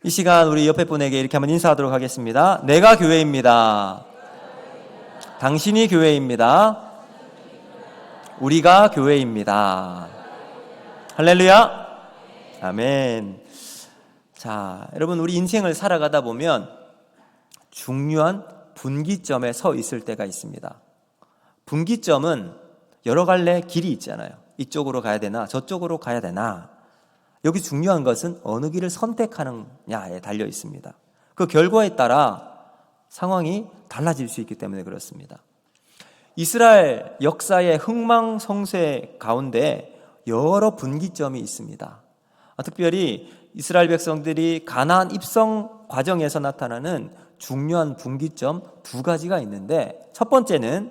이 시간 우리 옆에 분에게 이렇게 한번 인사하도록 하겠습니다. 내가 교회입니다. 당신이 교회입니다. 우리가 교회입니다. 할렐루야. 아멘. 자, 여러분, 우리 인생을 살아가다 보면 중요한 분기점에 서 있을 때가 있습니다. 분기점은 여러 갈래 길이 있잖아요. 이쪽으로 가야 되나 저쪽으로 가야 되나. 여기 중요한 것은 어느 길을 선택하느냐에 달려 있습니다. 그 결과에 따라 상황이 달라질 수 있기 때문에 그렇습니다. 이스라엘 역사의 흥망성쇠 가운데 여러 분기점이 있습니다. 특별히 이스라엘 백성들이 가나안 입성 과정에서 나타나는 중요한 분기점 두 가지가 있는데, 첫 번째는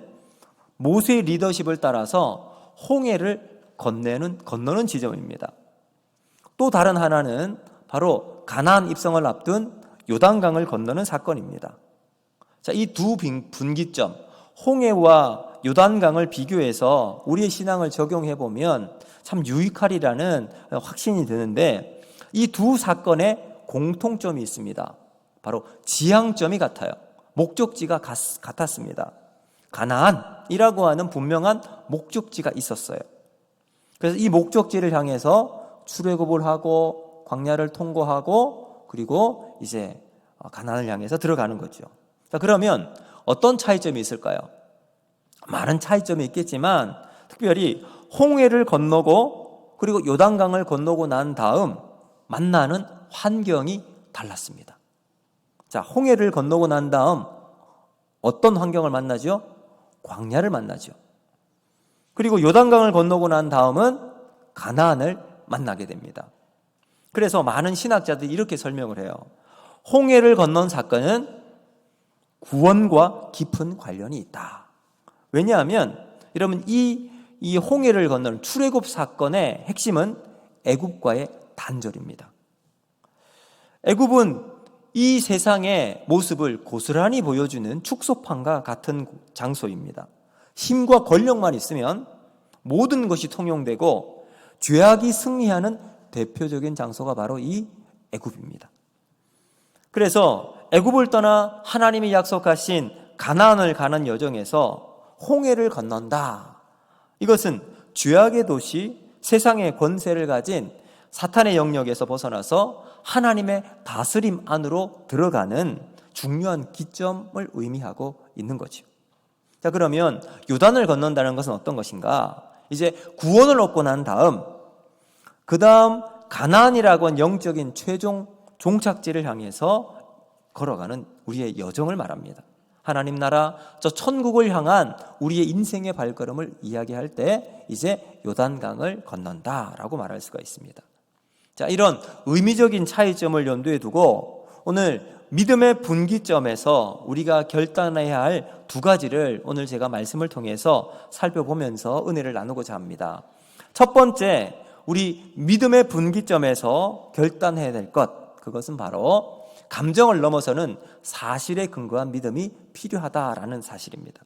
모세의 리더십을 따라서 홍해를 건너는 지점입니다. 또 다른 하나는 바로 가나안 입성을 앞둔 요단강을 건너는 사건입니다. 자, 이 두 분기점, 홍해와 요단강을 비교해서 우리의 신앙을 적용해 보면 참 유익하리라는 확신이 드는데, 이 두 사건에 공통점이 있습니다. 바로 지향점이 같아요. 목적지가 같았습니다. 가나안이라고 하는 분명한 목적지가 있었어요. 그래서 이 목적지를 향해서 출애굽을 하고 광야를 통과하고 그리고 이제 가나안을 향해서 들어가는 거죠. 자, 그러면 어떤 차이점이 있을까요? 많은 차이점이 있겠지만 특별히 홍해를 건너고 그리고 요단강을 건너고 난 다음 만나는 환경이 달랐습니다. 자, 홍해를 건너고 난 다음 어떤 환경을 만나죠? 광야를 만나죠. 그리고 요단강을 건너고 난 다음은 가나안을 만나게 됩니다. 그래서 많은 신학자들이 이렇게 설명을 해요. 홍해를 건넌 사건은 구원과 깊은 관련이 있다. 왜냐하면 여러분 이 홍해를 건너는 출애굽 사건의 핵심은 애굽과의 단절입니다. 애굽은 이 세상의 모습을 고스란히 보여주는 축소판과 같은 장소입니다. 힘과 권력만 있으면 모든 것이 통용되고 죄악이 승리하는 대표적인 장소가 바로 이 애굽입니다. 그래서 애굽을 떠나 하나님이 약속하신 가나안을 가는 여정에서 홍해를 건넌다. 이것은 죄악의 도시, 세상의 권세를 가진 사탄의 영역에서 벗어나서 하나님의 다스림 안으로 들어가는 중요한 기점을 의미하고 있는 거죠. 자, 그러면 요단을 건넌다는 것은 어떤 것인가? 이제 구원을 얻고 난 다음 그 다음 가나안이라고 하는 영적인 최종 종착지를 향해서 걸어가는 우리의 여정을 말합니다. 하나님 나라 저 천국을 향한 우리의 인생의 발걸음을 이야기할 때 이제 요단강을 건넌다라고 말할 수가 있습니다. 자, 이런 의미적인 차이점을 염두에 두고 오늘 믿음의 분기점에서 우리가 결단해야 할 두 가지를 오늘 제가 말씀을 통해서 살펴보면서 은혜를 나누고자 합니다. 첫 번째, 우리 믿음의 분기점에서 결단해야 될 것, 그것은 바로 감정을 넘어서는 사실에 근거한 믿음이 필요하다라는 사실입니다.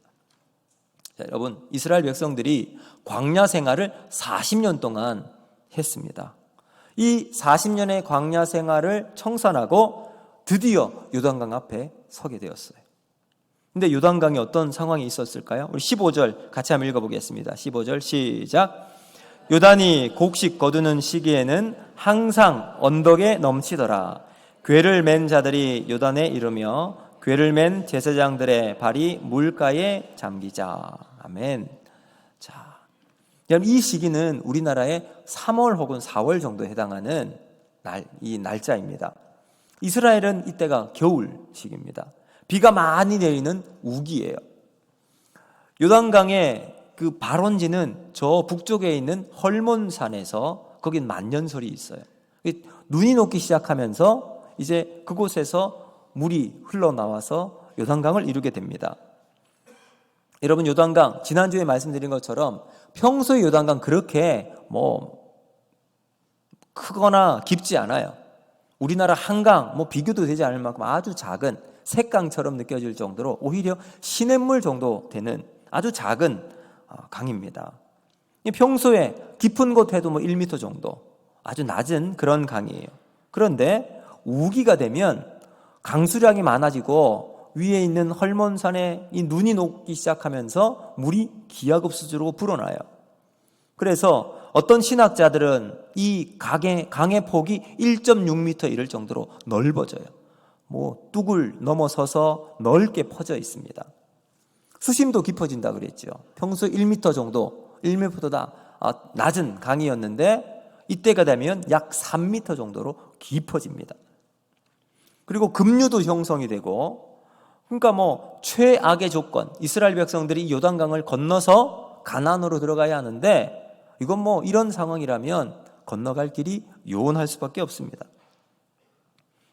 자, 여러분, 이스라엘 백성들이 광야 생활을 40년 동안 했습니다. 이 40년의 광야 생활을 청산하고 드디어 요단강 앞에 서게 되었어요. 근데 요단강에 어떤 상황이 있었을까요? 우리 15절 같이 한번 읽어보겠습니다. 15절 시작. 요단이 곡식 거두는 시기에는 항상 언덕에 넘치더라. 궤를 맨 자들이 요단에 이르며 궤를 맨 제사장들의 발이 물가에 잠기자. 아멘. 자, 이 시기는 우리나라의 3월 혹은 4월 정도에 해당하는 이 날짜입니다. 이스라엘은 이때가 겨울 시기입니다. 비가 많이 내리는 우기예요. 요단강의 그 발원지는 저 북쪽에 있는 헐몬산에서 거긴 만년설이 있어요. 눈이 녹기 시작하면서 이제 그곳에서 물이 흘러나와서 요단강을 이루게 됩니다. 여러분, 요단강 지난주에 말씀드린 것처럼 평소에 요단강 그렇게 크거나 깊지 않아요. 우리나라 한강 비교도 되지 않을 만큼 아주 작은 색강처럼 느껴질 정도로 오히려 시냇물 정도 되는 아주 작은 강입니다. 평소에 깊은 곳 해도 1m 정도 아주 낮은 그런 강이에요. 그런데 우기가 되면 강수량이 많아지고 위에 있는 헐몬산에 이 눈이 녹기 시작하면서 물이 기하급수적으로 불어나요. 그래서 어떤 신학자들은 이 강의 폭이 1.6m 이를 정도로 넓어져요. 뚝을 넘어서서 넓게 퍼져 있습니다. 수심도 깊어진다 그랬죠. 평소 1m 정도, 1m보다 낮은 강이었는데 이때가 되면 약 3m 정도로 깊어집니다. 그리고 급류도 형성이 되고, 그러니까 최악의 조건, 이스라엘 백성들이 요단강을 건너서 가나안으로 들어가야 하는데 이건 이런 상황이라면 건너갈 길이 요원할 수밖에 없습니다.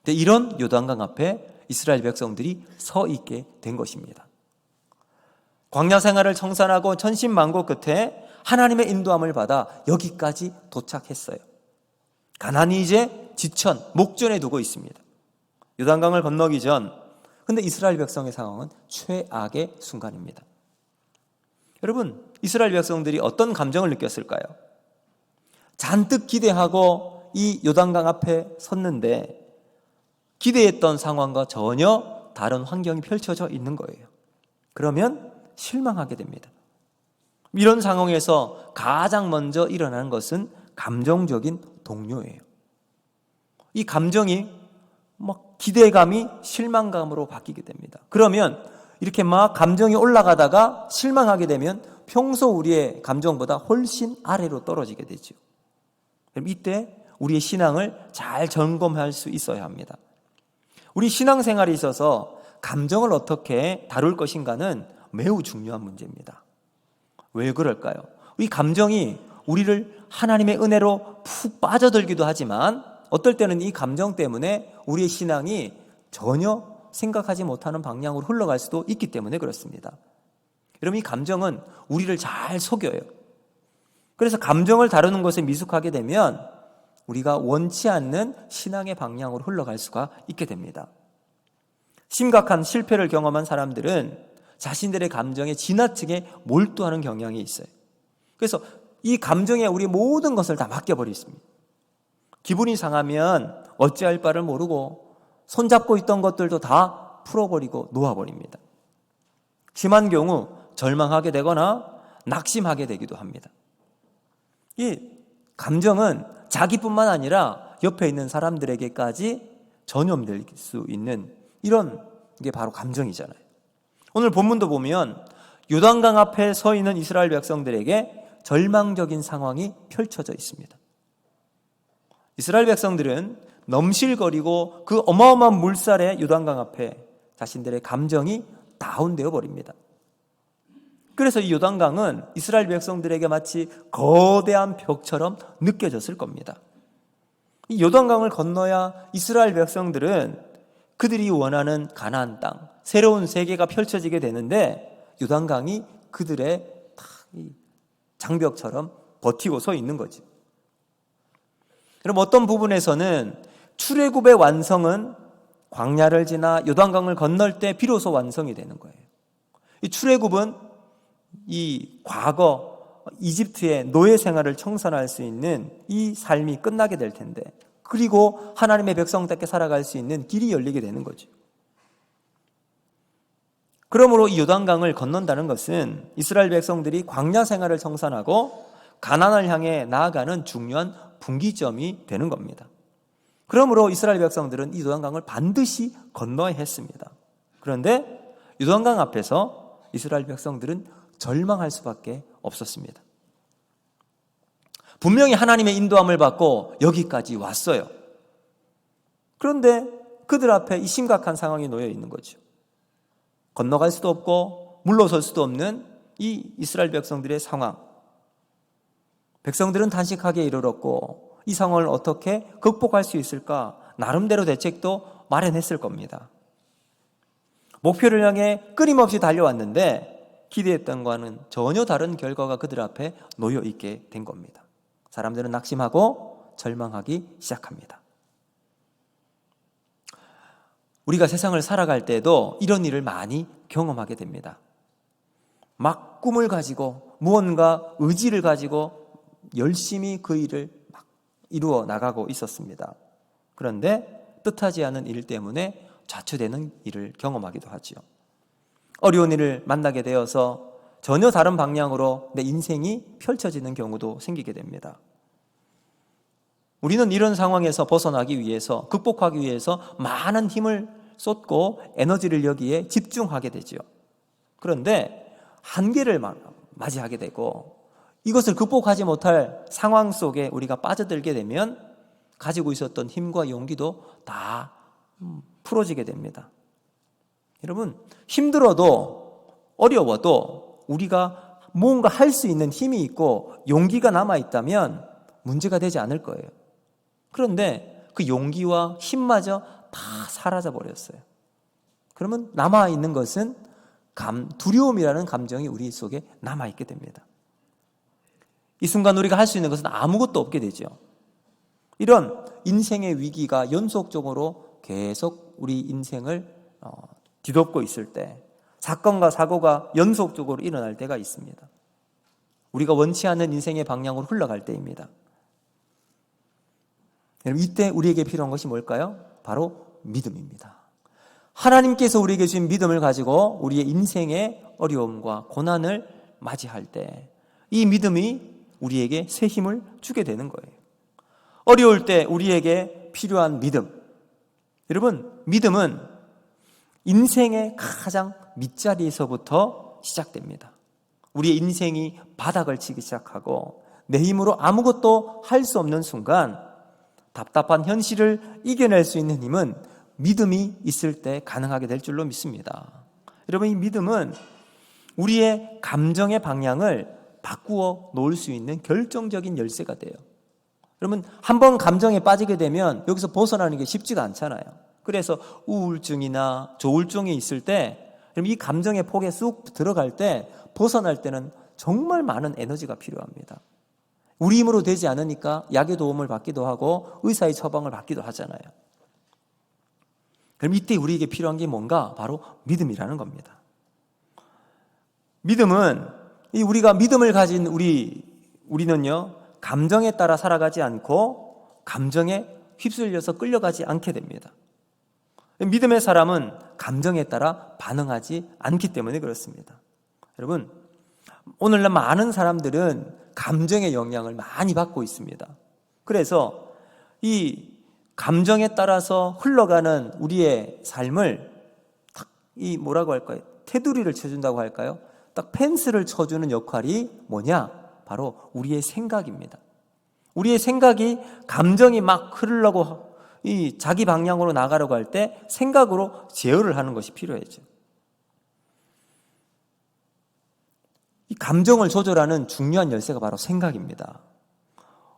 근데 이런 요단강 앞에 이스라엘 백성들이 서 있게 된 것입니다. 광야 생활을 청산하고 천신만고 끝에 하나님의 인도함을 받아 여기까지 도착했어요. 가나안이 이제 지천, 목전에 두고 있습니다. 요단강을 건너기 전, 근데 이스라엘 백성의 상황은 최악의 순간입니다. 여러분, 이스라엘 백성들이 어떤 감정을 느꼈을까요? 잔뜩 기대하고 이 요단강 앞에 섰는데 기대했던 상황과 전혀 다른 환경이 펼쳐져 있는 거예요. 그러면 실망하게 됩니다. 이런 상황에서 가장 먼저 일어나는 것은 감정적인 동요예요. 이 감정이 기대감이 실망감으로 바뀌게 됩니다. 그러면 이렇게 감정이 올라가다가 실망하게 되면 평소 우리의 감정보다 훨씬 아래로 떨어지게 되죠. 그럼 이때 우리의 신앙을 잘 점검할 수 있어야 합니다. 우리 신앙생활에 있어서 감정을 어떻게 다룰 것인가는 매우 중요한 문제입니다. 왜 그럴까요? 이 감정이 우리를 하나님의 은혜로 푹 빠져들기도 하지만 어떨 때는 이 감정 때문에 우리의 신앙이 전혀 생각하지 못하는 방향으로 흘러갈 수도 있기 때문에 그렇습니다. 여러분, 이 감정은 우리를 잘 속여요. 그래서 감정을 다루는 것에 미숙하게 되면 우리가 원치 않는 신앙의 방향으로 흘러갈 수가 있게 됩니다. 심각한 실패를 경험한 사람들은 자신들의 감정에 지나치게 몰두하는 경향이 있어요. 그래서 이 감정에 우리 모든 것을 다 맡겨버렸습니다. 기분이 상하면 어찌할 바를 모르고 손잡고 있던 것들도 다 풀어버리고 놓아버립니다. 심한 경우 절망하게 되거나 낙심하게 되기도 합니다. 이 감정은 자기뿐만 아니라 옆에 있는 사람들에게까지 전염될 수 있는 이런 게 바로 감정이잖아요. 오늘 본문도 보면 요단강 앞에 서 있는 이스라엘 백성들에게 절망적인 상황이 펼쳐져 있습니다. 이스라엘 백성들은 넘실거리고 그 어마어마한 물살에 요단강 앞에 자신들의 감정이 다운되어 버립니다. 그래서 이 요단강은 이스라엘 백성들에게 마치 거대한 벽처럼 느껴졌을 겁니다. 이 요단강을 건너야 이스라엘 백성들은 그들이 원하는 가나안 땅, 새로운 세계가 펼쳐지게 되는데 요단강이 그들의 장벽처럼 버티고 서 있는 거지. 그럼 어떤 부분에서는 출애굽의 완성은 광야를 지나 요단강을 건널 때 비로소 완성이 되는 거예요. 이 출애굽은 이 과거 이집트의 노예 생활을 청산할 수 있는 이 삶이 끝나게 될 텐데, 그리고 하나님의 백성답게 살아갈 수 있는 길이 열리게 되는 거죠. 그러므로 이 요단강을 건넌다는 것은 이스라엘 백성들이 광야 생활을 청산하고 가나안을 향해 나아가는 중요한 분기점이 되는 겁니다. 그러므로 이스라엘 백성들은 이 요단강을 반드시 건너야 했습니다. 그런데 요단강 앞에서 이스라엘 백성들은 절망할 수밖에 없었습니다. 분명히 하나님의 인도함을 받고 여기까지 왔어요. 그런데 그들 앞에 이 심각한 상황이 놓여 있는 거죠. 건너갈 수도 없고 물러설 수도 없는 이 이스라엘 백성들의 상황. 백성들은 단식하게 이르렀고 이 상황을 어떻게 극복할 수 있을까? 나름대로 대책도 마련했을 겁니다. 목표를 향해 끊임없이 달려왔는데 기대했던 것과는 전혀 다른 결과가 그들 앞에 놓여 있게 된 겁니다. 사람들은 낙심하고 절망하기 시작합니다. 우리가 세상을 살아갈 때도 이런 일을 많이 경험하게 됩니다. 막 꿈을 가지고 무언가 의지를 가지고 열심히 그 일을 막 이루어 나가고 있었습니다. 그런데 뜻하지 않은 일 때문에 좌초되는 일을 경험하기도 하지요. 어려운 일을 만나게 되어서 전혀 다른 방향으로 내 인생이 펼쳐지는 경우도 생기게 됩니다. 우리는 이런 상황에서 벗어나기 위해서, 극복하기 위해서 많은 힘을 쏟고 에너지를 여기에 집중하게 되죠. 그런데 한계를 맞이하게 되고 이것을 극복하지 못할 상황 속에 우리가 빠져들게 되면 가지고 있었던 힘과 용기도 다 풀어지게 됩니다. 여러분, 힘들어도 어려워도 우리가 뭔가 할 수 있는 힘이 있고 용기가 남아있다면 문제가 되지 않을 거예요. 그런데 그 용기와 힘마저 다 사라져 버렸어요. 그러면 남아있는 것은 두려움이라는 감정이 우리 속에 남아있게 됩니다. 이 순간 우리가 할 수 있는 것은 아무것도 없게 되죠. 이런 인생의 위기가 연속적으로 계속 우리 인생을 뒤덮고 있을 때, 사건과 사고가 연속적으로 일어날 때가 있습니다. 우리가 원치 않는 인생의 방향으로 흘러갈 때입니다. 여러분, 이때 우리에게 필요한 것이 뭘까요? 바로 믿음입니다. 하나님께서 우리에게 주신 믿음을 가지고 우리의 인생의 어려움과 고난을 맞이할 때 이 믿음이 우리에게 새 힘을 주게 되는 거예요. 어려울 때 우리에게 필요한 믿음. 여러분, 믿음은 인생의 가장 밑자리에서부터 시작됩니다. 우리의 인생이 바닥을 치기 시작하고 내 힘으로 아무것도 할 수 없는 순간 답답한 현실을 이겨낼 수 있는 힘은 믿음이 있을 때 가능하게 될 줄로 믿습니다. 여러분, 이 믿음은 우리의 감정의 방향을 바꾸어 놓을 수 있는 결정적인 열쇠가 돼요. 여러분, 한번 감정에 빠지게 되면 여기서 벗어나는 게 쉽지가 않잖아요. 그래서 우울증이나 조울증이 있을 때 이 감정의 폭에 쑥 들어갈 때 벗어날 때는 정말 많은 에너지가 필요합니다. 우리 힘으로 되지 않으니까 약의 도움을 받기도 하고 의사의 처방을 받기도 하잖아요. 그럼 이때 우리에게 필요한 게 뭔가? 바로 믿음이라는 겁니다. 믿음은 우리가 믿음을 가진 우리는요, 감정에 따라 살아가지 않고 감정에 휩쓸려서 끌려가지 않게 됩니다. 믿음의 사람은 감정에 따라 반응하지 않기 때문에 그렇습니다. 여러분, 오늘날 많은 사람들은 감정의 영향을 많이 받고 있습니다. 그래서 이 감정에 따라서 흘러가는 우리의 삶을 딱 뭐라고 할까요? 테두리를 쳐준다고 할까요? 딱 펜스를 쳐주는 역할이 뭐냐? 바로 우리의 생각입니다. 우리의 생각이 감정이 막 흐르려고 자기 방향으로 나가려고 할 때 생각으로 제어를 하는 것이 필요하죠. 이 감정을 조절하는 중요한 열쇠가 바로 생각입니다.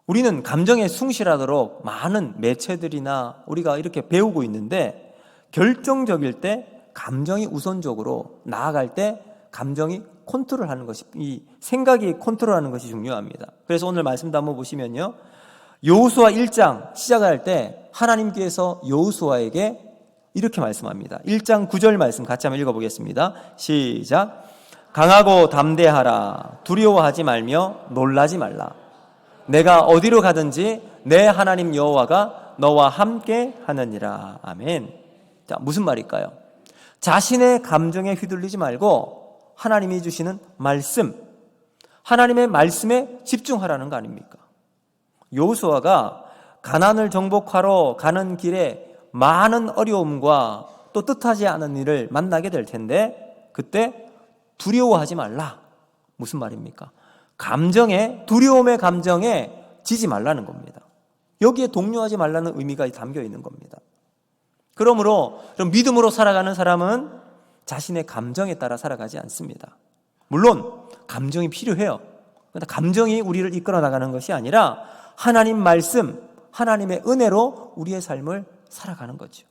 우리는 감정에 충실하도록 많은 매체들이나 우리가 이렇게 배우고 있는데 결정적일 때 감정이 우선적으로 나아갈 때 감정이 컨트롤하는 것이, 이 생각이 컨트롤하는 것이 중요합니다. 그래서 오늘 말씀도 한번 보시면요, 여호수아 1장 시작할 때 하나님께서 여호수아에게 이렇게 말씀합니다. 1장 9절 말씀 같이 한번 읽어보겠습니다. 시작. 강하고 담대하라. 두려워하지 말며 놀라지 말라. 내가 어디로 가든지 내 하나님 여호와가 너와 함께 하느니라. 아멘. 자, 무슨 말일까요? 자신의 감정에 휘둘리지 말고 하나님이 주시는 말씀, 하나님의 말씀에 집중하라는 거 아닙니까? 여호수아가 가나안을 정복하러 가는 길에 많은 어려움과 또 뜻하지 않은 일을 만나게 될 텐데 그때 두려워하지 말라. 무슨 말입니까? 두려움의 감정에 지지 말라는 겁니다. 여기에 동요하지 말라는 의미가 담겨 있는 겁니다. 그러므로 믿음으로 살아가는 사람은 자신의 감정에 따라 살아가지 않습니다. 물론 감정이 필요해요. 그러나 감정이 우리를 이끌어 나가는 것이 아니라 하나님 말씀, 하나님의 은혜로 우리의 삶을 살아가는 거죠.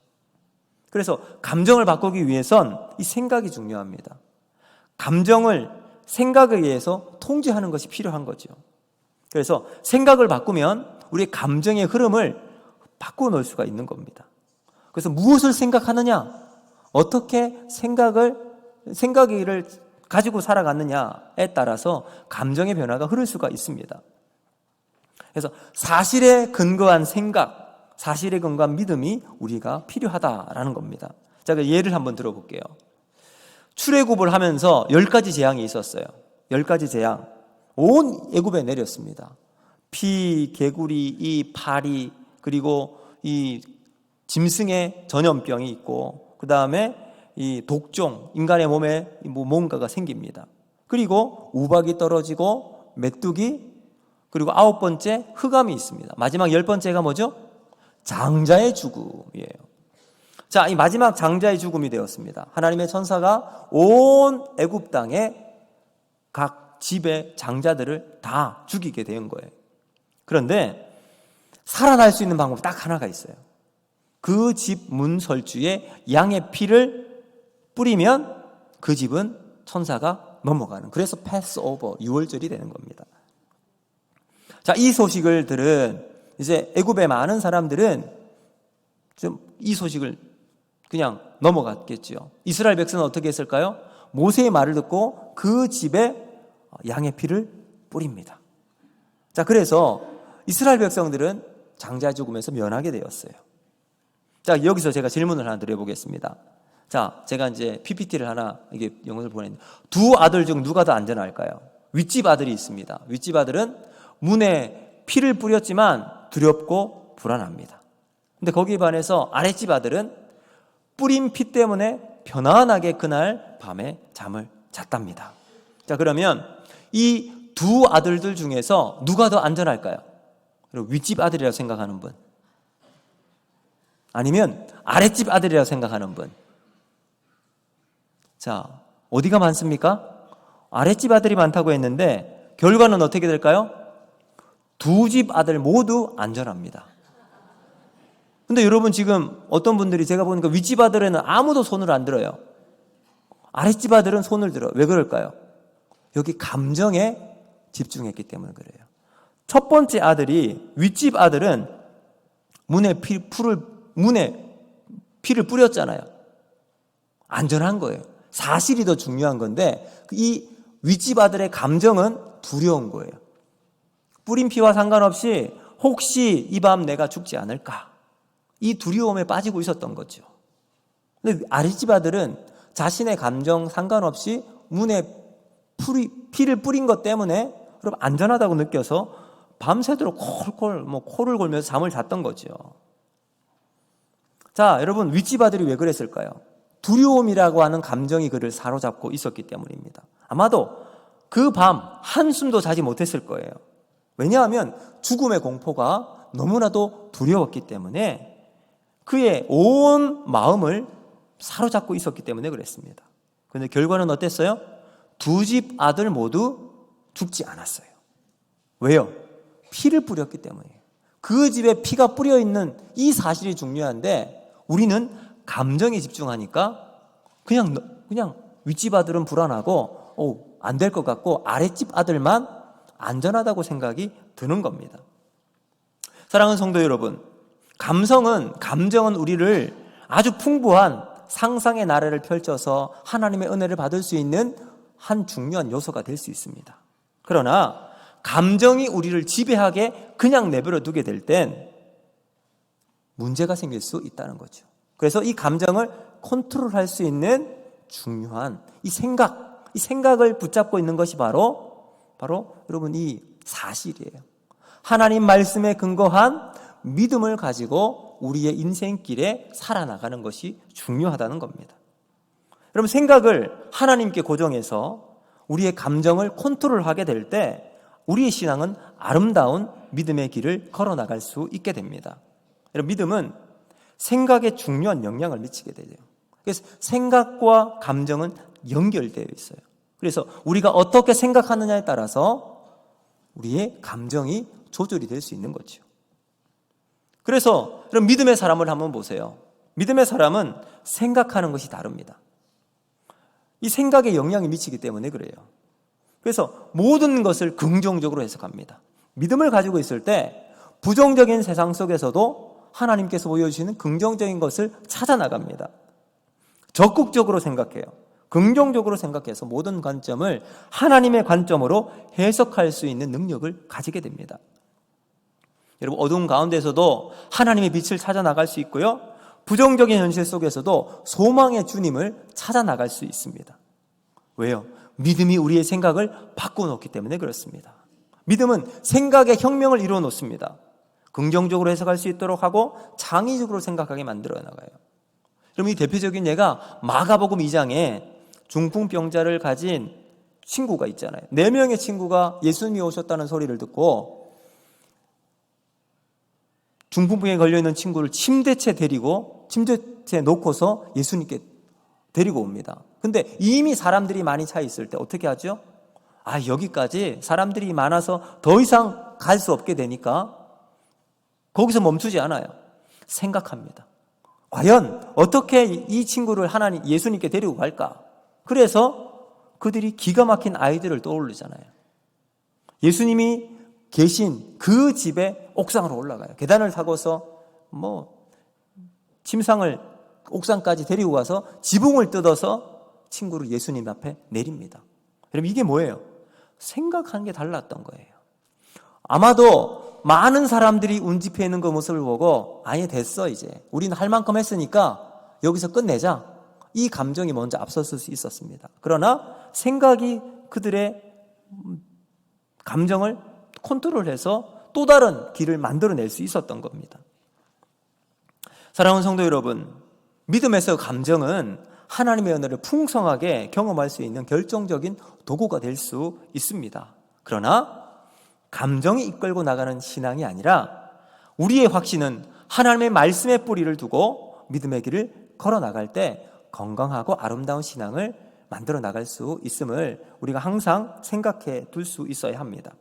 그래서 감정을 바꾸기 위해선 이 생각이 중요합니다. 감정을 생각에 의해서 통제하는 것이 필요한 거죠. 그래서 생각을 바꾸면 우리의 감정의 흐름을 바꿔놓을 수가 있는 겁니다. 그래서 무엇을 생각하느냐, 어떻게 생각을 가지고 살아가느냐에 따라서 감정의 변화가 흐를 수가 있습니다. 그래서 사실에 근거한 생각, 사실에 근거한 믿음이 우리가 필요하다라는 겁니다. 자, 그 예를 한번 들어볼게요. 출애굽을 하면서 10가지 재앙이 있었어요. 10가지 재앙. 온 애굽에 내렸습니다. 피, 개구리, 이 파리, 그리고 이 짐승의 전염병이 있고, 그 다음에 이 독종, 인간의 몸에 뭐 뭔가가 생깁니다. 그리고 우박이 떨어지고 메뚜기, 그리고 9번째 흑암이 있습니다. 마지막 10번째가 뭐죠? 장자의 죽음이에요. 자, 이 마지막 장자의 죽음이 되었습니다. 하나님의 천사가 온 애굽 땅에 각 집의 장자들을 다 죽이게 된 거예요. 그런데 살아날 수 있는 방법이 딱 하나가 있어요. 그 집 문설주에 양의 피를 뿌리면 그 집은 천사가 넘어가는, 그래서 패스오버, 유월절이 되는 겁니다. 자, 이 소식을 들은 이제 애굽의 많은 사람들은 좀 이 소식을 그냥 넘어갔겠죠. 이스라엘 백성은 어떻게 했을까요? 모세의 말을 듣고 그 집에 양의 피를 뿌립니다. 자, 그래서 이스라엘 백성들은 장자 죽음에서 면하게 되었어요. 자, 여기서 제가 질문을 하나 드려보겠습니다. 자, 제가 이제 PPT를 하나, 이게 영상을 보냈는데, 두 아들 중 누가 더 안전할까요? 윗집 아들이 있습니다. 윗집 아들은 문에 피를 뿌렸지만 두렵고 불안합니다. 근데 거기에 반해서 아랫집 아들은 뿌린 피 때문에 편안하게 그날 밤에 잠을 잤답니다. 자, 그러면 이 두 아들들 중에서 누가 더 안전할까요? 윗집 아들이라고 생각하는 분, 아니면 아랫집 아들이라고 생각하는 분. 자, 어디가 많습니까? 아랫집 아들이 많다고 했는데 결과는 어떻게 될까요? 두 집 아들 모두 안전합니다. 근데 여러분, 지금 어떤 분들이 제가 보니까 윗집 아들에는 아무도 손을 안 들어요. 아랫집 아들은 손을 들어요. 왜 그럴까요? 여기 감정에 집중했기 때문에 그래요. 첫 번째 아들이, 윗집 아들은 문에 피를 뿌렸잖아요. 안전한 거예요. 사실이 더 중요한 건데 이 윗집 아들의 감정은 두려운 거예요. 뿌린 피와 상관없이 혹시 이 밤 내가 죽지 않을까, 이 두려움에 빠지고 있었던 거죠. 근데 아랫집 아들은 자신의 감정 상관없이 문에 피를 뿌린 것 때문에 여러분 안전하다고 느껴서 밤새도록 코를 골면서 잠을 잤던 거죠. 자, 여러분, 윗집 아들이 왜 그랬을까요? 두려움이라고 하는 감정이 그를 사로잡고 있었기 때문입니다. 아마도 그 밤 한숨도 자지 못했을 거예요. 왜냐하면 죽음의 공포가 너무나도 두려웠기 때문에 그의 온 마음을 사로잡고 있었기 때문에 그랬습니다. 그런데 결과는 어땠어요? 두 집 아들 모두 죽지 않았어요. 왜요? 피를 뿌렸기 때문이에요. 그 집에 피가 뿌려 있는 이 사실이 중요한데 우리는 감정에 집중하니까 그냥 윗집 아들은 불안하고 안 될 것 같고 아랫집 아들만 안전하다고 생각이 드는 겁니다. 사랑하는 성도 여러분, 감정은 우리를 아주 풍부한 상상의 나래를 펼쳐서 하나님의 은혜를 받을 수 있는 한 중요한 요소가 될 수 있습니다. 그러나 감정이 우리를 지배하게 그냥 내버려 두게 될 땐 문제가 생길 수 있다는 거죠. 그래서 이 감정을 컨트롤할 수 있는 중요한 이 생각을 붙잡고 있는 것이 바로 여러분 이 사실이에요. 하나님 말씀에 근거한 믿음을 가지고 우리의 인생길에 살아나가는 것이 중요하다는 겁니다. 여러분, 생각을 하나님께 고정해서 우리의 감정을 컨트롤하게 될 때 우리의 신앙은 아름다운 믿음의 길을 걸어나갈 수 있게 됩니다. 여러분, 믿음은 생각에 중요한 영향을 미치게 되죠. 그래서 생각과 감정은 연결되어 있어요. 그래서 우리가 어떻게 생각하느냐에 따라서 우리의 감정이 조절이 될 수 있는 거죠. 그래서 여러분, 믿음의 사람을 한번 보세요. 믿음의 사람은 생각하는 것이 다릅니다. 이 생각에 영향이 미치기 때문에 그래요. 그래서 모든 것을 긍정적으로 해석합니다. 믿음을 가지고 있을 때 부정적인 세상 속에서도 하나님께서 보여주시는 긍정적인 것을 찾아나갑니다. 적극적으로 생각해요. 긍정적으로 생각해서 모든 관점을 하나님의 관점으로 해석할 수 있는 능력을 가지게 됩니다. 여러분, 어두운 가운데서도 하나님의 빛을 찾아 나갈 수 있고요, 부정적인 현실 속에서도 소망의 주님을 찾아 나갈 수 있습니다. 왜요? 믿음이 우리의 생각을 바꿔놓기 때문에 그렇습니다. 믿음은 생각의 혁명을 이루어 놓습니다. 긍정적으로 해석할 수 있도록 하고 창의적으로 생각하게 만들어 나가요. 그럼 이 대표적인 예가 마가복음 2장에 중풍병자를 가진 친구가 있잖아요. 4명의 친구가 예수님이 오셨다는 소리를 듣고 중풍병에 걸려있는 친구를 침대채 놓고서 예수님께 데리고 옵니다. 근데 이미 사람들이 많이 차 있을 때 어떻게 하죠? 여기까지 사람들이 많아서 더 이상 갈 수 없게 되니까 거기서 멈추지 않아요. 생각합니다. 과연 어떻게 이 친구를 예수님께 데리고 갈까? 그래서 그들이 기가 막힌 아이디어를 떠올리잖아요. 예수님이 계신 그 집의 옥상으로 올라가요. 계단을 타고서 침상을 옥상까지 데리고 가서 지붕을 뜯어서 친구를 예수님 앞에 내립니다. 여러분, 이게 뭐예요? 생각하는 게 달랐던 거예요. 아마도 많은 사람들이 운집해 있는 그 모습을 보고 됐어, 이제 우리는 할 만큼 했으니까 여기서 끝내자, 이 감정이 먼저 앞섰을 수 있었습니다. 그러나 생각이 그들의 감정을 컨트롤해서 또 다른 길을 만들어낼 수 있었던 겁니다. 사랑하는 성도 여러분, 믿음에서 감정은 하나님의 은혜를 풍성하게 경험할 수 있는 결정적인 도구가 될 수 있습니다. 그러나 감정이 이끌고 나가는 신앙이 아니라 우리의 확신은 하나님의 말씀의 뿌리를 두고 믿음의 길을 걸어 나갈 때 건강하고 아름다운 신앙을 만들어 나갈 수 있음을 우리가 항상 생각해 둘 수 있어야 합니다.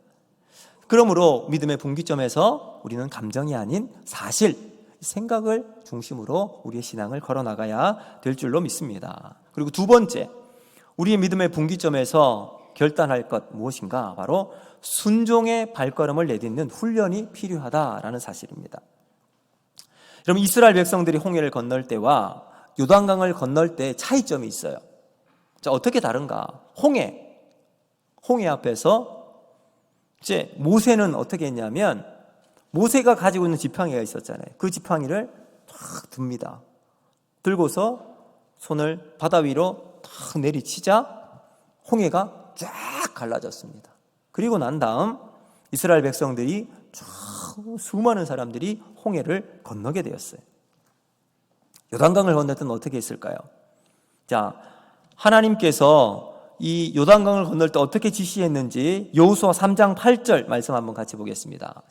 그러므로 믿음의 분기점에서 우리는 감정이 아닌 사실, 생각을 중심으로 우리의 신앙을 걸어 나가야 될 줄로 믿습니다. 그리고 두 번째, 우리의 믿음의 분기점에서 결단할 것 무엇인가? 바로 순종의 발걸음을 내딛는 훈련이 필요하다라는 사실입니다. 여러분, 이스라엘 백성들이 홍해를 건널 때와 요단강을 건널 때 차이점이 있어요. 자, 어떻게 다른가? 홍해 앞에서 이제 모세는 어떻게 했냐면, 모세가 가지고 있는 지팡이가 있었잖아요. 그 지팡이를 탁 듭니다. 들고서 손을 바다 위로 탁 내리치자 홍해가 쫙 갈라졌습니다. 그리고 난 다음 이스라엘 백성들이 수많은 사람들이 홍해를 건너게 되었어요. 요단강을 건널 때는 어떻게 했을까요? 자, 하나님께서 이 요단강을 건널 때 어떻게 지시했는지 여호수아 3장 8절 말씀 한번 같이 보겠습니다.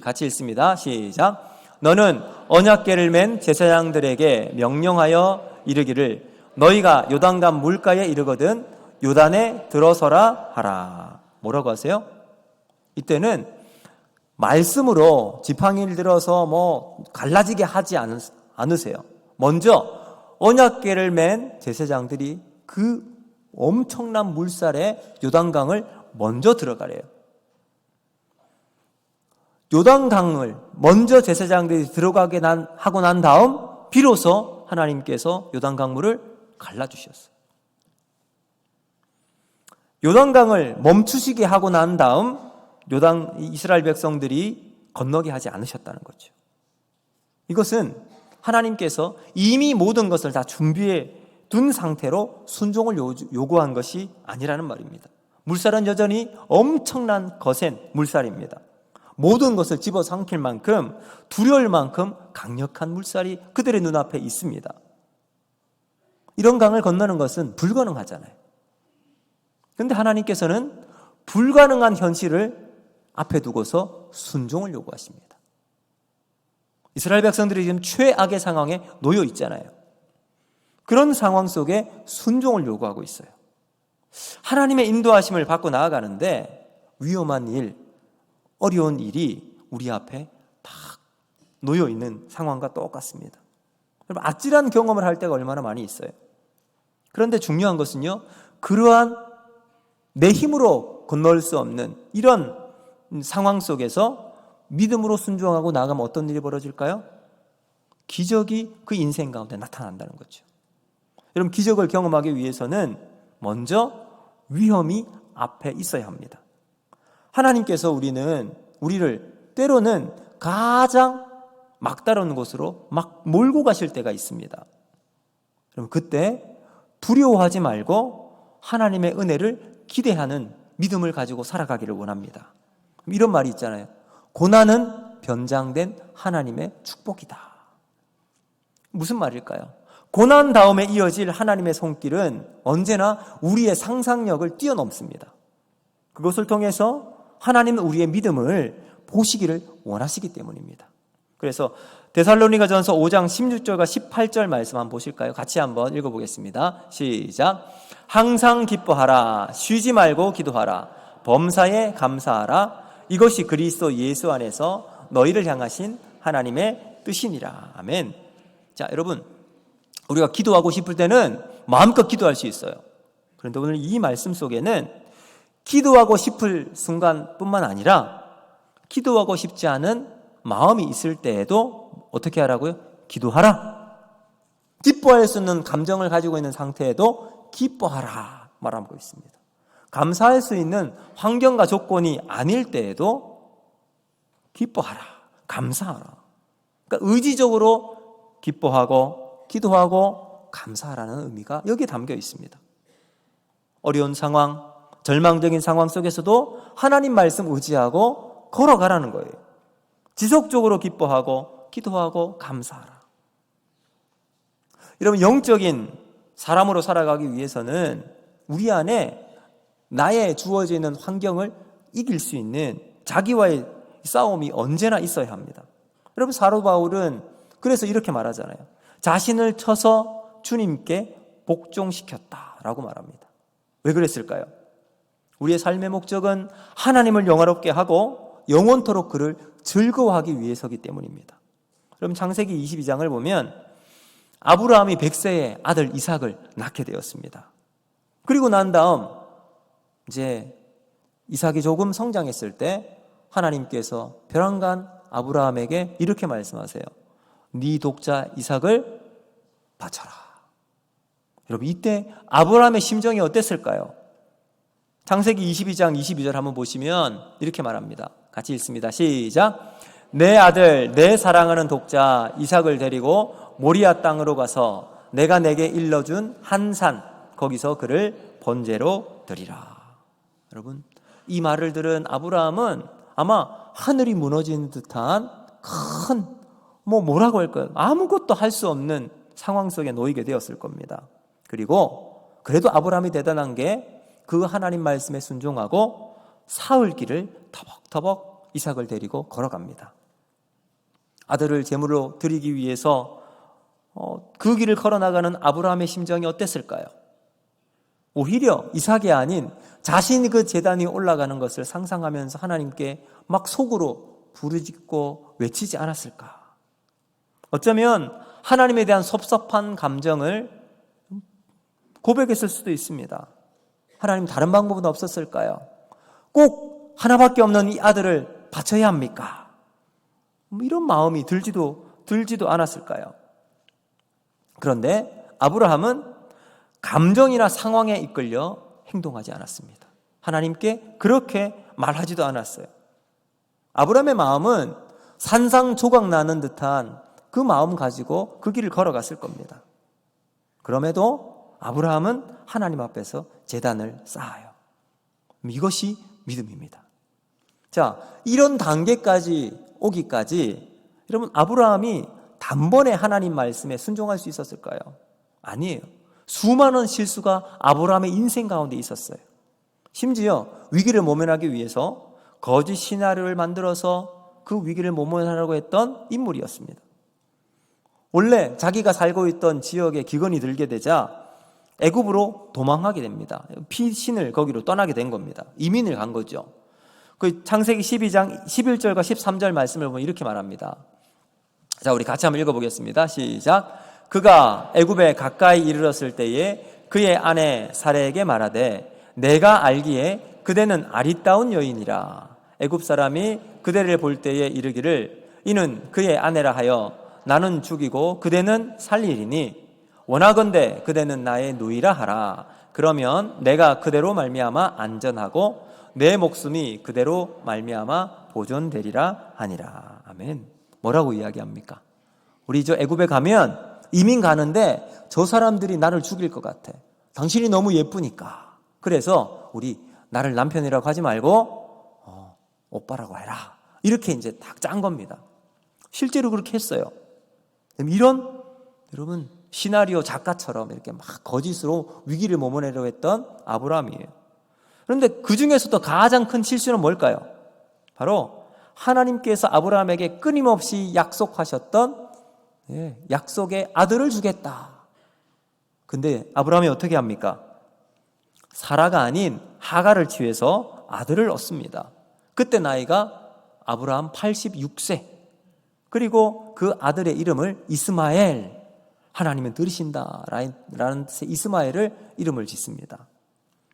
같이 읽습니다. 시작. 너는 언약궤를 맨 제사장들에게 명령하여 이르기를 너희가 요단강 물가에 이르거든 요단에 들어서라 하라. 뭐라고 하세요? 이때는 말씀으로 지팡이를 들어서 갈라지게 하지 않으세요. 먼저 언약궤를 맨 제사장들이 그 엄청난 물살에 요단강을 먼저 들어가래요. 요단강을 먼저 제사장들이 들어가게 하고 난 다음 비로소 하나님께서 요단강물을 갈라주셨어요. 요단강을 멈추시게 하고 난 다음 이스라엘 백성들이 건너게 하지 않으셨다는 거죠. 이것은 하나님께서 이미 모든 것을 다 준비해 둔 상태로 순종을 요구한 것이 아니라는 말입니다. 물살은 여전히 엄청난 거센 물살입니다. 모든 것을 집어삼킬 만큼, 두려울 만큼 강력한 물살이 그들의 눈앞에 있습니다. 이런 강을 건너는 것은 불가능하잖아요. 그런데 하나님께서는 불가능한 현실을 앞에 두고서 순종을 요구하십니다. 이스라엘 백성들이 지금 최악의 상황에 놓여 있잖아요. 그런 상황 속에 순종을 요구하고 있어요. 하나님의 인도하심을 받고 나아가는데 위험한 일, 어려운 일이 우리 앞에 딱 놓여 있는 상황과 똑같습니다. 여러분, 아찔한 경험을 할 때가 얼마나 많이 있어요. 그런데 중요한 것은요, 그러한 내 힘으로 건널 수 없는 이런 상황 속에서 믿음으로 순종하고 나가면 어떤 일이 벌어질까요? 기적이 그 인생 가운데 나타난다는 거죠. 여러분, 기적을 경험하기 위해서는 먼저 위험이 앞에 있어야 합니다. 하나님께서 우리를 때로는 가장 막다른 곳으로 막 몰고 가실 때가 있습니다. 그럼 그때 두려워하지 말고 하나님의 은혜를 기대하는 믿음을 가지고 살아가기를 원합니다. 이런 말이 있잖아요. 고난은 변장된 하나님의 축복이다. 무슨 말일까요? 고난 다음에 이어질 하나님의 손길은 언제나 우리의 상상력을 뛰어넘습니다. 그것을 통해서 하나님은 우리의 믿음을 보시기를 원하시기 때문입니다. 그래서 데살로니가전서 5장 16절과 18절 말씀 한번 보실까요? 같이 한번 읽어보겠습니다. 시작. 항상 기뻐하라. 쉬지 말고 기도하라. 범사에 감사하라. 이것이 그리스도 예수 안에서 너희를 향하신 하나님의 뜻이니라. 아멘. 자, 여러분, 우리가 기도하고 싶을 때는 마음껏 기도할 수 있어요. 그런데 오늘 이 말씀 속에는 기도하고 싶을 순간뿐만 아니라 기도하고 싶지 않은 마음이 있을 때에도 어떻게 하라고요? 기도하라. 기뻐할 수 있는 감정을 가지고 있는 상태에도 기뻐하라 말하고 있습니다. 감사할 수 있는 환경과 조건이 아닐 때에도 기뻐하라, 감사하라. 그러니까 의지적으로 기뻐하고 기도하고 감사하라는 의미가 여기에 담겨 있습니다. 어려운 상황, 절망적인 상황 속에서도 하나님 말씀 의지하고 걸어가라는 거예요. 지속적으로 기뻐하고 기도하고 감사하라. 여러분, 영적인 사람으로 살아가기 위해서는 우리 안에 나의 주어져 있는 환경을 이길 수 있는 자기와의 싸움이 언제나 있어야 합니다. 여러분, 사도 바울은 그래서 이렇게 말하잖아요. 자신을 쳐서 주님께 복종시켰다라고 말합니다. 왜 그랬을까요? 우리의 삶의 목적은 하나님을 영화롭게 하고 영원토록 그를 즐거워하기 위해서이기 때문입니다. 그럼 창세기 22장을 보면 아브라함이 100세에 아들 이삭을 낳게 되었습니다. 그리고 난 다음 이제 이삭이 조금 성장했을 때 하나님께서 벼랑간 아브라함에게 이렇게 말씀하세요. 네 독자 이삭을 바쳐라. 여러분, 이때 아브라함의 심정이 어땠을까요? 창세기 22장 22절 한번 보시면 이렇게 말합니다. 같이 읽습니다. 시작. 내 아들, 내 사랑하는 독자 이삭을 데리고 모리아 땅으로 가서 내가 내게 일러준 한 산, 거기서 그를 번제로 드리라. 여러분, 이 말을 들은 아브라함은 아마 하늘이 무너진 듯한 큰 뭐라고 할까요? 아무것도 할 수 없는 상황 속에 놓이게 되었을 겁니다. 그리고 그래도 아브라함이 대단한 게 그 하나님 말씀에 순종하고 사흘 길을 터벅터벅 이삭을 데리고 걸어갑니다. 아들을 제물로 드리기 위해서 그 길을 걸어나가는 아브라함의 심정이 어땠을까요? 오히려 이삭이 아닌 자신이 그 제단이 올라가는 것을 상상하면서 하나님께 막 속으로 부르짖고 외치지 않았을까? 어쩌면 하나님에 대한 섭섭한 감정을 고백했을 수도 있습니다. 하나님, 다른 방법은 없었을까요? 꼭 하나밖에 없는 이 아들을 바쳐야 합니까? 이런 마음이 들지도 않았을까요? 그런데 아브라함은 감정이나 상황에 이끌려 행동하지 않았습니다. 하나님께 그렇게 말하지도 않았어요. 아브라함의 마음은 산상조각 나는 듯한 그 마음 가지고 그 길을 걸어갔을 겁니다. 그럼에도 아브라함은 하나님 앞에서 제단을 쌓아요. 이것이 믿음입니다. 자, 이런 단계까지 오기까지 여러분, 아브라함이 단번에 하나님 말씀에 순종할 수 있었을까요? 아니에요. 수많은 실수가 아브라함의 인생 가운데 있었어요. 심지어 위기를 모면하기 위해서 거짓 시나리오를 만들어서 그 위기를 모면하려고 했던 인물이었습니다. 원래 자기가 살고 있던 지역에 기근이 들게 되자 애굽으로 도망하게 됩니다. 피신을 거기로 떠나게 된 겁니다. 이민을 간 거죠. 그 창세기 12장 11절과 13절 말씀을 보면 이렇게 말합니다. 자, 우리 같이 한번 읽어보겠습니다. 시작. 그가 애굽에 가까이 이르렀을 때에 그의 아내 사레에게 말하되 내가 알기에 그대는 아리따운 여인이라. 애굽 사람이 그대를 볼 때에 이르기를 이는 그의 아내라 하여 나는 죽이고 그대는 살리리니 원하건대 그대는 나의 누이라 하라. 그러면 내가 그대로 말미암아 안전하고 내 목숨이 그대로 말미암아 보존되리라 하니라. 아멘. 뭐라고 이야기합니까? 우리 저 애굽에 가면 이민 가는데 저 사람들이 나를 죽일 것 같아. 당신이 너무 예쁘니까. 그래서 우리 나를 남편이라고 하지 말고 오빠라고 해라. 이렇게 이제 딱 짠 겁니다. 실제로 그렇게 했어요. 이런 여러분 시나리오 작가처럼 이렇게 막 거짓으로 위기를 모면하려고 했던 아브라함이에요. 그런데 그 중에서도 가장 큰 실수는 뭘까요? 바로 하나님께서 아브라함에게 끊임없이 약속하셨던 약속의 아들을 주겠다. 근데 아브라함이 어떻게 합니까? 사라가 아닌 하갈을 취해서 아들을 얻습니다. 그때 나이가 아브라함 86세. 그리고 그 아들의 이름을 이스마엘, 하나님은 들으신다라는 뜻의 이스마엘을 이름을 짓습니다.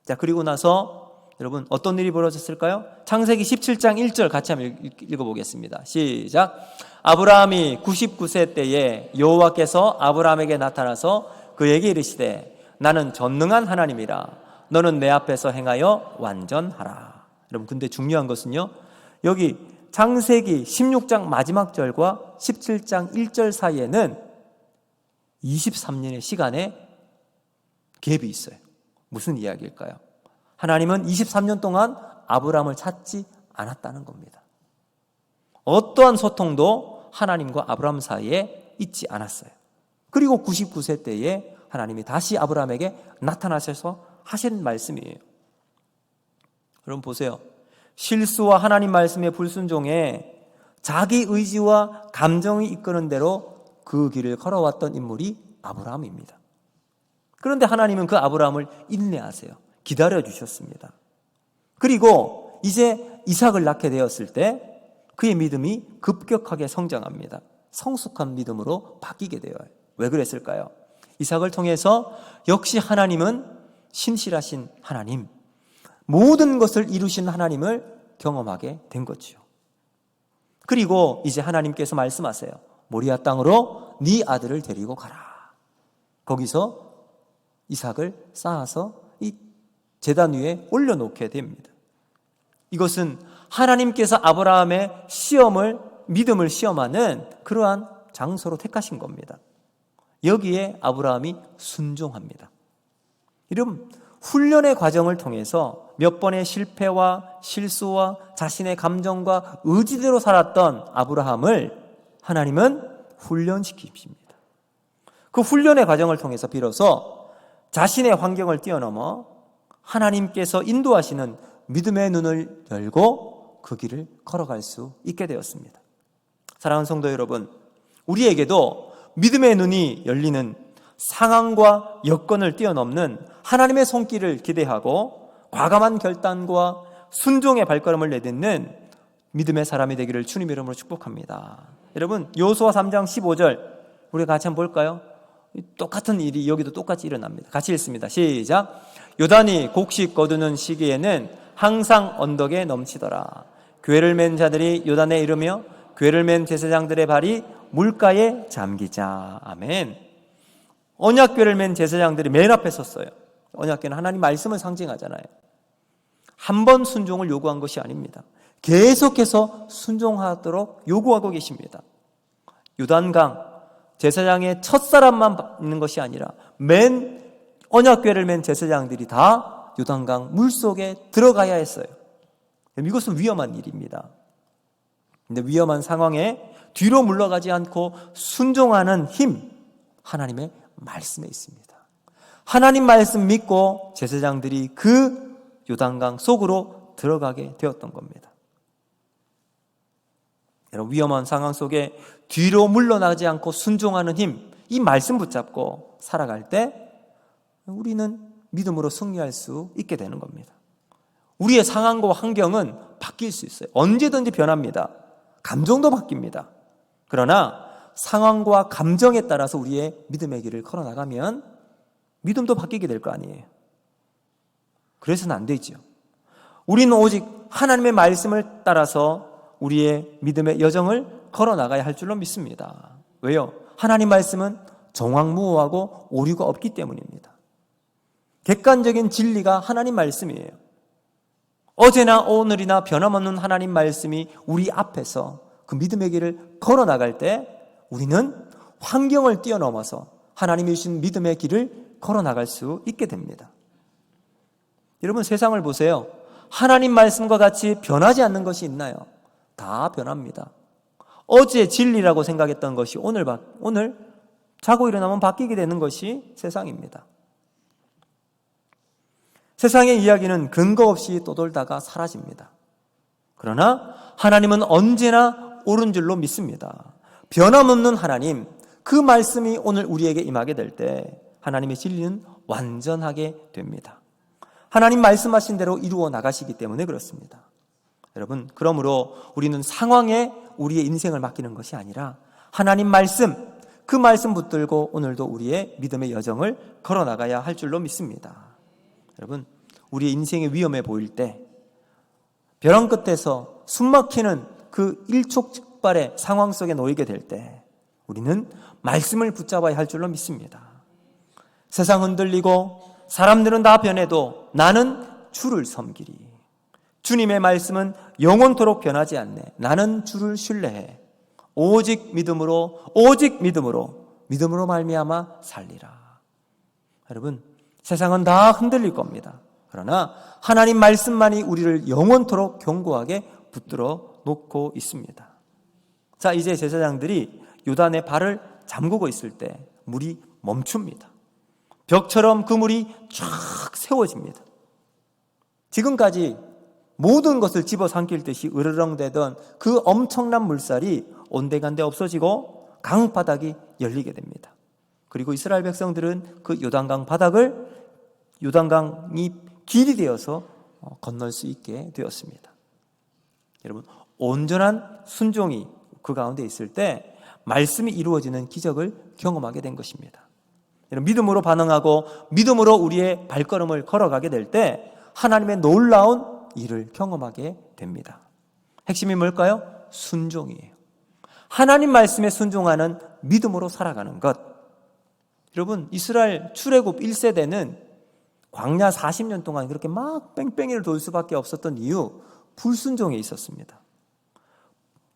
자, 그리고 나서 여러분 어떤 일이 벌어졌을까요? 창세기 17장 1절 같이 한번 읽어보겠습니다. 시작. 아브라함이 99세 때에 여호와께서 아브라함에게 나타나서 그에게 이르시되 나는 전능한 하나님이라 너는 내 앞에서 행하여 완전하라. 여러분 근데 중요한 것은요, 여기 창세기 16장 마지막 절과 17장 1절 사이에는 23년의 시간에 갭이 있어요. 무슨 이야기일까요? 하나님은 23년 동안 아브라함을 찾지 않았다는 겁니다. 어떠한 소통도 하나님과 아브라함 사이에 있지 않았어요. 그리고 99세 때에 하나님이 다시 아브라함에게 나타나셔서 하신 말씀이에요. 여러분 보세요. 실수와 하나님 말씀의 불순종에 자기 의지와 감정이 이끄는 대로 그 길을 걸어왔던 인물이 아브라함입니다. 그런데 하나님은 그 아브라함을 인내하세요. 기다려주셨습니다. 그리고 이제 이삭을 낳게 되었을 때 그의 믿음이 급격하게 성장합니다. 성숙한 믿음으로 바뀌게 되어요. 왜 그랬을까요? 이삭을 통해서 역시 하나님은 신실하신 하나님, 모든 것을 이루신 하나님을 경험하게 된 거죠. 그리고 이제 하나님께서 말씀하세요. 모리아 땅으로 네 아들을 데리고 가라. 거기서 이삭을 쌓아서 이 제단 위에 올려놓게 됩니다. 이것은 하나님께서 아브라함의 믿음을 시험하는 그러한 장소로 택하신 겁니다. 여기에 아브라함이 순종합니다. 이런 훈련의 과정을 통해서 몇 번의 실패와 실수와 자신의 감정과 의지대로 살았던 아브라함을 하나님은 훈련시키십니다. 그 훈련의 과정을 통해서 비로소 자신의 환경을 뛰어넘어 하나님께서 인도하시는 믿음의 눈을 열고 그 길을 걸어갈 수 있게 되었습니다. 사랑하는 성도 여러분, 우리에게도 믿음의 눈이 열리는 상황과 여건을 뛰어넘는 하나님의 손길을 기대하고 과감한 결단과 순종의 발걸음을 내딛는 믿음의 사람이 되기를 주님 이름으로 축복합니다. 여러분 여호수아 3장 15절 우리가 같이 한번 볼까요? 똑같은 일이 여기도 똑같이 일어납니다. 같이 읽습니다. 시작. 요단이 곡식 거두는 시기에는 항상 언덕에 넘치더라. 궤를 맨 자들이 요단에 이르며 궤를 맨 제사장들의 발이 물가에 잠기자. 아멘. 언약궤를 맨 제사장들이 맨 앞에 섰어요. 언약궤는 하나님 말씀을 상징하잖아요. 한 번 순종을 요구한 것이 아닙니다. 계속해서 순종하도록 요구하고 계십니다. 요단강 제사장의 첫사람만 있는 것이 아니라 언약궤를 맨 제사장들이 다 요단강 물속에 들어가야 했어요. 이것은 위험한 일입니다. 근데 위험한 상황에 뒤로 물러가지 않고 순종하는 힘, 하나님의 말씀에 있습니다. 하나님 말씀 믿고 제사장들이 그 요단강 속으로 들어가게 되었던 겁니다. 여러분 위험한 상황 속에 뒤로 물러나지 않고 순종하는 힘, 이 말씀 붙잡고 살아갈 때 우리는 믿음으로 승리할 수 있게 되는 겁니다. 우리의 상황과 환경은 바뀔 수 있어요. 언제든지 변합니다. 감정도 바뀝니다. 그러나 상황과 감정에 따라서 우리의 믿음의 길을 걸어나가면 믿음도 바뀌게 될 거 아니에요. 그래서는 안 되죠. 우리는 오직 하나님의 말씀을 따라서 우리의 믿음의 여정을 걸어나가야 할 줄로 믿습니다. 왜요? 하나님 말씀은 정확무호하고 오류가 없기 때문입니다. 객관적인 진리가 하나님 말씀이에요. 어제나 오늘이나 변함없는 하나님 말씀이 우리 앞에서 그 믿음의 길을 걸어나갈 때 우리는 환경을 뛰어넘어서 하나님이 주신 믿음의 길을 걸어나갈 수 있게 됩니다. 여러분, 세상을 보세요. 하나님 말씀과 같이 변하지 않는 것이 있나요? 다 변합니다. 어제 진리라고 생각했던 것이 오늘 자고 일어나면 바뀌게 되는 것이 세상입니다. 세상의 이야기는 근거 없이 떠돌다가 사라집니다. 그러나 하나님은 언제나 옳은 줄로 믿습니다. 변함없는 하나님, 그 말씀이 오늘 우리에게 임하게 될 때 하나님의 진리는 완전하게 됩니다. 하나님 말씀하신 대로 이루어 나가시기 때문에 그렇습니다. 여러분, 그러므로 우리는 상황에 우리의 인생을 맡기는 것이 아니라 하나님 말씀, 그 말씀 붙들고 오늘도 우리의 믿음의 여정을 걸어나가야 할 줄로 믿습니다. 여러분, 우리의 인생이 위험해 보일 때, 벼랑 끝에서 숨막히는 그 일촉즉발의 상황 속에 놓이게 될 때 우리는 말씀을 붙잡아야 할 줄로 믿습니다. 세상 흔들리고 사람들은 다 변해도 나는 주를 섬기리. 주님의 말씀은 영원토록 변하지 않네. 나는 주를 신뢰해. 오직 믿음으로 말미암아 살리라. 여러분, 세상은 다 흔들릴 겁니다. 그러나 하나님 말씀만이 우리를 영원토록 견고하게 붙들어 놓고 있습니다. 자, 이제 제사장들이 요단의 발을 잠그고 있을 때 물이 멈춥니다. 벽처럼 그 물이 쫙 세워집니다. 지금까지 모든 것을 집어삼킬 듯이 으르렁대던 그 엄청난 물살이 온데간데 없어지고 강바닥이 열리게 됩니다. 그리고 이스라엘 백성들은 그 요단강이 길이 되어서 건널 수 있게 되었습니다. 여러분, 온전한 순종이 그 가운데 있을 때 말씀이 이루어지는 기적을 경험하게 된 것입니다. 믿음으로 반응하고 믿음으로 우리의 발걸음을 걸어가게 될 때 하나님의 놀라운 일을 경험하게 됩니다. 핵심이 뭘까요? 순종이에요. 하나님 말씀에 순종하는 믿음으로 살아가는 것. 여러분, 이스라엘 출애굽 1세대는 광야 40년 동안 그렇게 막 뺑뺑이를 돌 수밖에 없었던 이유, 불순종에 있었습니다.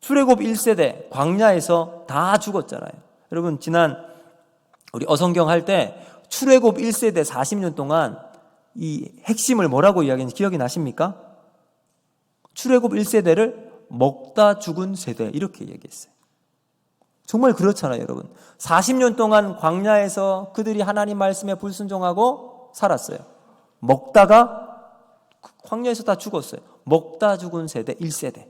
출애굽 1세대 광야에서 다 죽었잖아요. 여러분, 지난 우리 어성경 할 때 출애굽 1세대 40년 동안 이 핵심을 뭐라고 이야기했는지 기억이 나십니까? 출애굽 1세대를 먹다 죽은 세대, 이렇게 얘기했어요. 정말 그렇잖아요, 여러분. 40년 동안 광야에서 그들이 하나님 말씀에 불순종하고 살았어요. 먹다가 광야에서 다 죽었어요. 먹다 죽은 세대 1세대.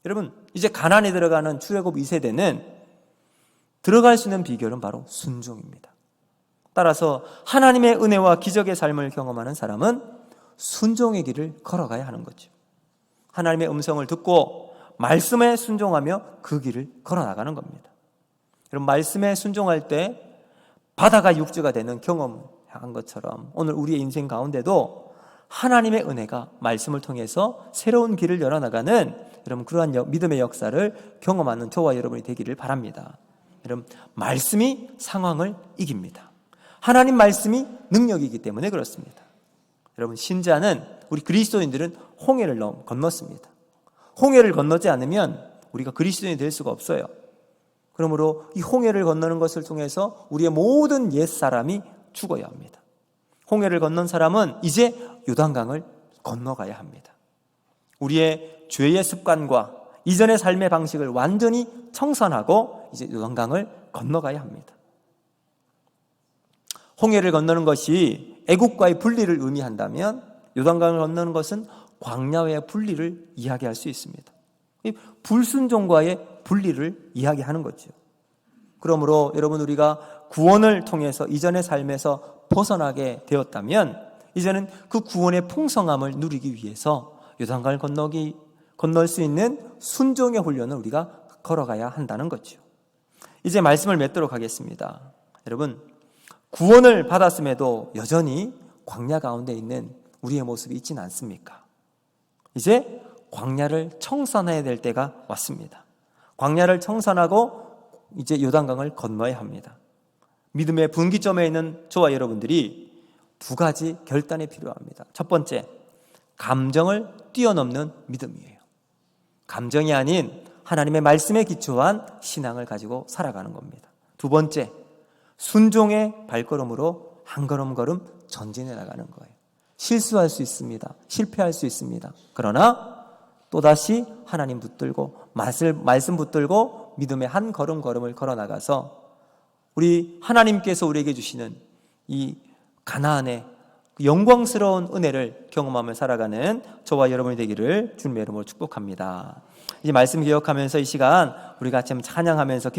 여러분, 이제 가나안에 들어가는 출애굽 2세대는 들어갈 수 있는 비결은 바로 순종입니다. 따라서 하나님의 은혜와 기적의 삶을 경험하는 사람은 순종의 길을 걸어가야 하는 거죠. 하나님의 음성을 듣고 말씀에 순종하며 그 길을 걸어나가는 겁니다. 여러분, 말씀에 순종할 때 바다가 육지가 되는 경험한 것처럼 오늘 우리의 인생 가운데도 하나님의 은혜가 말씀을 통해서 새로운 길을 열어나가는 여러분, 그러한 믿음의 역사를 경험하는 저와 여러분이 되기를 바랍니다. 여러분, 말씀이 상황을 이깁니다. 하나님 말씀이 능력이기 때문에 그렇습니다. 여러분, 신자는, 우리 그리스도인들은 홍해를 건넜습니다. 홍해를 건너지 않으면 우리가 그리스도인이 될 수가 없어요. 그러므로 이 홍해를 건너는 것을 통해서 우리의 모든 옛사람이 죽어야 합니다. 홍해를 건넌 사람은 이제 요단강을 건너가야 합니다. 우리의 죄의 습관과 이전의 삶의 방식을 완전히 청산하고 이제 요단강을 건너가야 합니다. 홍해를 건너는 것이 애국과의 분리를 의미한다면 요단강을 건너는 것은 광야의 분리를 이야기할 수 있습니다. 불순종과의 분리를 이야기하는 거죠. 그러므로 여러분, 우리가 구원을 통해서 이전의 삶에서 벗어나게 되었다면 이제는 그 구원의 풍성함을 누리기 위해서 요단강을 건널 수 있는 순종의 훈련을 우리가 걸어가야 한다는 거죠. 이제 말씀을 맺도록 하겠습니다. 여러분, 구원을 받았음에도 여전히 광야 가운데 있는 우리의 모습이 있지는 않습니까? 이제 광야를 청산해야 될 때가 왔습니다. 광야를 청산하고 이제 요단강을 건너야 합니다. 믿음의 분기점에 있는 저와 여러분들이 두 가지 결단이 필요합니다. 첫 번째, 감정을 뛰어넘는 믿음이에요. 감정이 아닌 하나님의 말씀에 기초한 신앙을 가지고 살아가는 겁니다. 두 번째, 순종의 발걸음으로 한 걸음 전진해 나가는 거예요. 실수할 수 있습니다. 실패할 수 있습니다. 그러나 또다시 하나님 붙들고 말씀 붙들고 믿음의 한 걸음을 걸어 나가서 우리 하나님께서 우리에게 주시는 이 가나안의 영광스러운 은혜를 경험하며 살아가는 저와 여러분이 되기를 주님의 이름으로 축복합니다. 이제 말씀 기억하면서 이 시간 우리 같이 찬양하면서